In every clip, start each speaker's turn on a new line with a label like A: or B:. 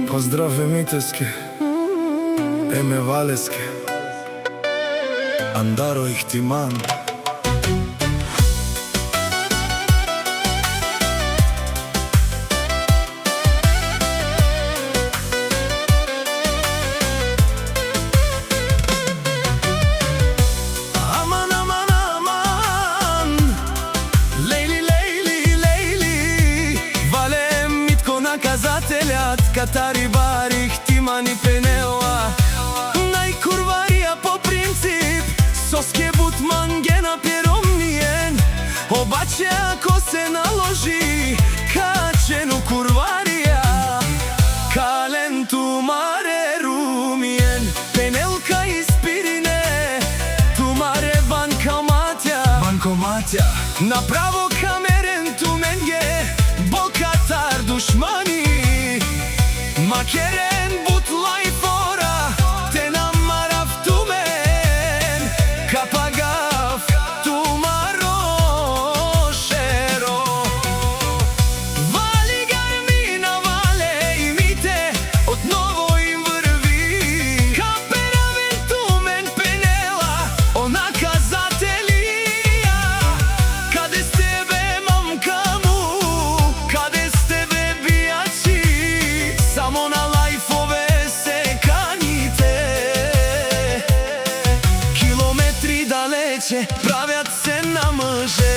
A: Поздрав Емитески, Еме Валески, Андаро Ихтиман. Aman aman aman, Leyli Leyli Leyli, Valem mitko nakazateljat, Katari bar Ihtimani penela, Najkurvarija po princip, Soske butman gena pjeromnijen, Obače ako se naloži, Kačenu kurvarija, Kalentu mare rumijen, Penelka ispirine, Tumare bankomatja, Napravo kameren tu menge, Bokatar dušmani, Makeren butlaj fora, Te namaraf tu men, Kapagav tu marošero. Vali garmina vale imite, Od novo im vrvi, Kaperaven tu men penela, Ona kazatelija, Kade s tebe mamkamu, Kade s tebe bijači, Samo na lajfove se kanite, Kilometri daleće, Pravjat se na mže.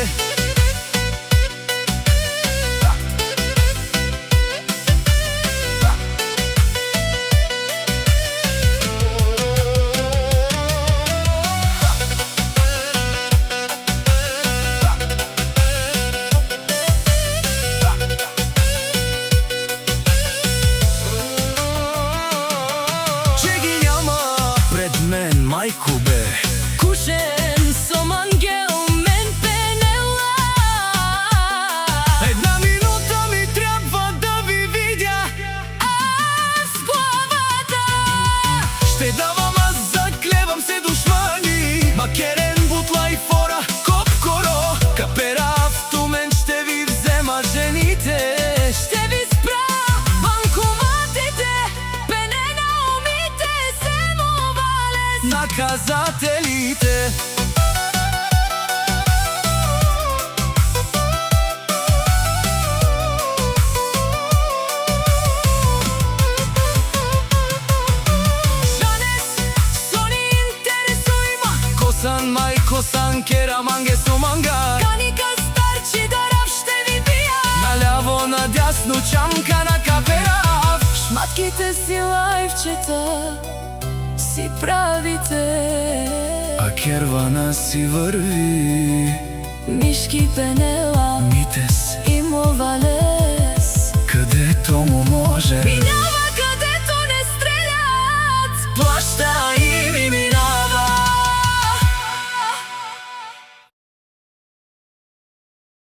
A: Čegi njama pred men majku be,
B: Kušen som angel men penela.
A: Една минута ми трябва да ви видя,
B: Аз главата.
A: Ще давам аз, заклевам се душмани, Макерен бутлай фора, копкоро, Каперав ту мен ще ви взема жените,
B: Ще ви спра банкоматите, Пене на умите се му валес.
A: Наказателите.
B: Жанес, сони интересуйма,
A: Косан май, косан кера манге суманга,
B: Каника старчи дарав ще ви бия.
A: Наляво, надясно, чамка на Каперав.
B: Шматките си лайфчета си правите,
A: А кервана си върви.
B: Мишки пенела.